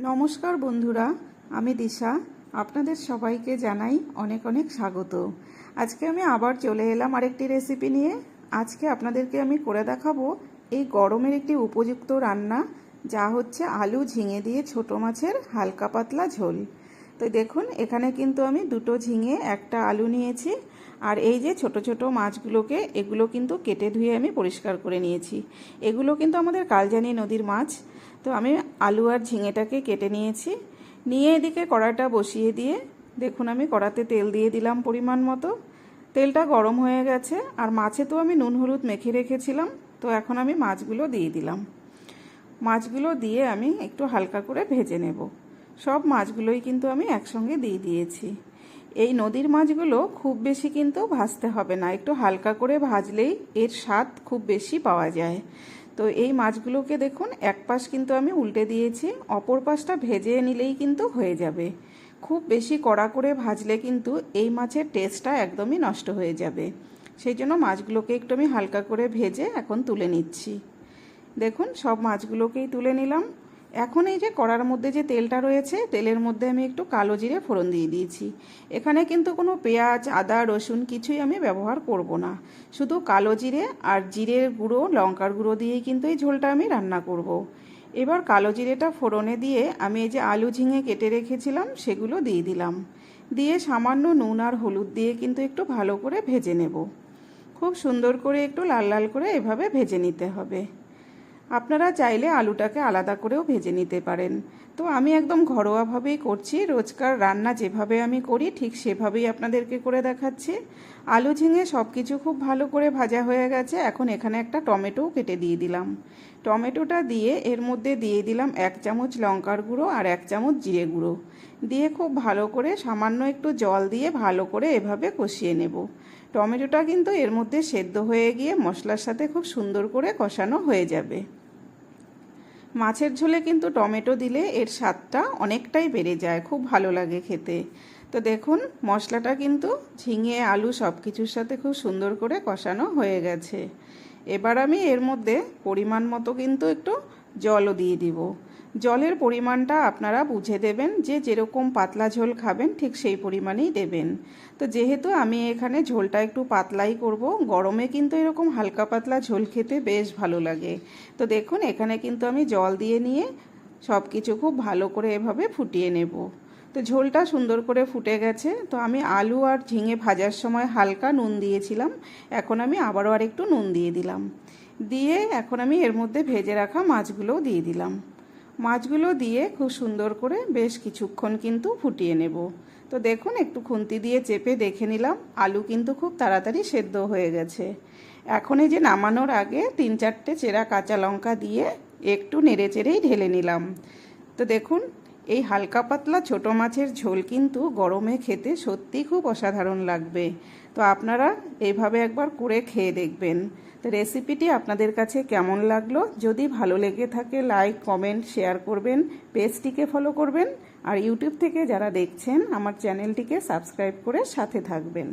নমস্কার বন্ধুরা, আমি দিশা। আপনাদের সবাইকে জানাই অনেক অনেক স্বাগত। আজকে আমি আবার চলে এলাম আরেকটি রেসিপি নিয়ে। আজকে আপনাদেরকে আমি করে দেখাবো এই গরমের একটি উপযুক্ত রান্না, যা হচ্ছে আলু ঝিঙে দিয়ে ছোট মাছের হালকা পাতলা ঝোল। তো দেখুন, এখানে কিন্তু আমি দুটো ঝিঙে একটা আলু নিয়েছি। আর এই যে ছোট ছোট মাছগুলোকে, এগুলো কিন্তু কেটে ধুয়ে আমি পরিষ্কার করে নিয়েছি। এগুলো কিন্তু আমাদের কালজানি নদীর মাছ। তো আমি আলু আর ঝিঙেটাকে কেটে নিয়েছি। নিয়ে এদিকে কড়াটা বসিয়ে দিয়ে দেখুন, আমি কড়াতে তেল দিয়ে দিলাম পরিমাণ মতো। তেলটা গরম হয়ে গেছে, আর মাছে তো আমি নুন হলুদ মেখে রেখেছিলাম। তো এখন আমি মাছগুলো দিয়ে দিলাম। মাছগুলো দিয়ে আমি একটু হালকা করে ভেজে নেব। সব মাছগুলোই কিন্তু আমি একসঙ্গে দিয়ে দিয়েছি। এই নদীর মাছগুলো খুব বেশি কিন্তু ভাজতে হবে না, একটু হালকা করে ভাজলেই এর স্বাদ খুব বেশি পাওয়া যায়। তো এই মাছগুলোকে দেখুন, এক পাশ কিন্তু আমি উল্টে দিয়েছি, অপর পাশটা ভেজে নিলেই কিন্তু হয়ে যাবে। খুব বেশি কড়া করে ভাজলে কিন্তু এই মাছের টেস্টটা একদমই নষ্ট হয়ে যাবে। সেই জন্য মাছগুলোকে একটু আমি হালকা করে ভেজে এখন তুলে নিচ্ছি। দেখুন, সব মাছগুলোকেই তুলে নিলাম। এখন এই যে কড়ার মধ্যে যে তেলটা রয়েছে, তেলের মধ্যে আমি একটু কালো জিরে ফোড়ন দিয়ে দিয়েছি। এখানে কিন্তু কোনো পেঁয়াজ, আদা, রসুন কিছুই আমি ব্যবহার করব না। শুধু কালো জিরে আর জিরের গুঁড়ো, লঙ্কার গুঁড়ো দিয়েই কিন্তু এই ঝোলটা আমি রান্না করব। এবার কালো জিরেটা ফোড়নে দিয়ে আমি এই যে আলু ঝিঙে কেটে রেখেছিলাম সেগুলো দিয়ে দিলাম। দিয়ে সামান্য নুন আর হলুদ দিয়ে কিন্তু একটু ভালো করে ভেজে নেব। খুব সুন্দর করে একটু লাল লাল করে এভাবে ভেজে নিতে হবে। আপনারা চাইলে আলুটাকে আলাদা করেও ভেজে নিতে পারেন। তো আমি একদম ঘরোয়াভাবেই করছি, রোজকার রান্না যেভাবে আমি করি ঠিক সেভাবেই আপনাদেরকে করে দেখাচ্ছি। আলু ঝিঙে সব কিছু খুব ভালো করে ভাজা হয়ে গেছে। এখন এখানে একটা টমেটোও কেটে দিয়ে দিলাম। টমেটোটা দিয়ে এর মধ্যে দিয়ে দিলাম 1 চামচ লঙ্কার গুঁড়ো আর 1 চামচ জিরে গুঁড়ো দিয়ে খুব ভালো করে সামান্য একটু জল দিয়ে ভালো করে এভাবে কষিয়ে নেব। টমেটোটা কিন্তু এর মধ্যে সেদ্ধ হয়ে গিয়ে মশলার সাথে খুব সুন্দর করে কষানো হয়ে যাবে। মাছের ঝোলে কিন্তু টমেটো দিলে এর স্বাদটা অনেকটাই বেড়ে যায়, খুব ভালো লাগে খেতে। তো দেখুন, মশলাটা কিন্তু ঝিঙে আলু সব কিছুর সাথে খুব সুন্দর করে কষানো হয়ে গেছে। এবার আমি এর মধ্যে পরিমাণ মতো কিন্তু একটু জলও দিয়ে দিব। জলের পরিমাণটা আপনারা বুঝে দেবেন, যে যেরকম পাতলা ঝোল খাবেন ঠিক সেই পরিমাণেই দেবেন। তো যেহেতু আমি এখানে ঝোলটা একটু পাতলাই করব, গরমে কিন্তু এরকম হালকা পাতলা ঝোল খেতে বেশ ভালো লাগে। তো দেখুন, এখানে কিন্তু আমি জল দিয়ে নিয়ে সব কিছু খুব ভালো করে এভাবে ফুটিয়ে নেব। তো ঝোলটা সুন্দর করে ফুটে গেছে। তো আমি আলু আর ঝিঙে ভাজার সময় হালকা নুন দিয়েছিলাম, এখন আমি আবারও আরেকটু নুন দিয়ে দিলাম। দিয়ে এখন আমি এর মধ্যে ভেজে রাখা মাছগুলোও দিয়ে দিলাম। মাছগুলো দিয়ে খুব সুন্দর করে বেশ কিছুক্ষণ কিন্তু ফুটিয়ে নেব। তো দেখুন, একটু খুন্তি দিয়ে চেপে দেখে নিলাম, আলু কিন্তু খুব তাড়াতাড়ি সেদ্ধ হয়ে গেছে। এখন এই যে নামানোর আগে 3-4টে চেরা কাঁচা লঙ্কা দিয়ে একটু নেড়ে চেড়েই ঢেলে নিলাম। তো দেখুন, এই হালকা পাতলা ছোটো মাছের ঝোল কিন্তু গরমে খেতে সত্যি খুব অসাধারণ লাগবে। তো আপনারা এইভাবে একবার করে খেয়ে দেখবেন। তো রেসিপিটি আপনাদের কাছে কেমন লাগলো, যদি ভালো লেগে থাকে লাইক, কমেন্ট, শেয়ার করবেন, পেজটিকে ফলো করবেন, আর ইউটিউব থেকে যারা দেখছেন আমার চ্যানেলটিকে সাবস্ক্রাইব করে সাথে থাকবেন।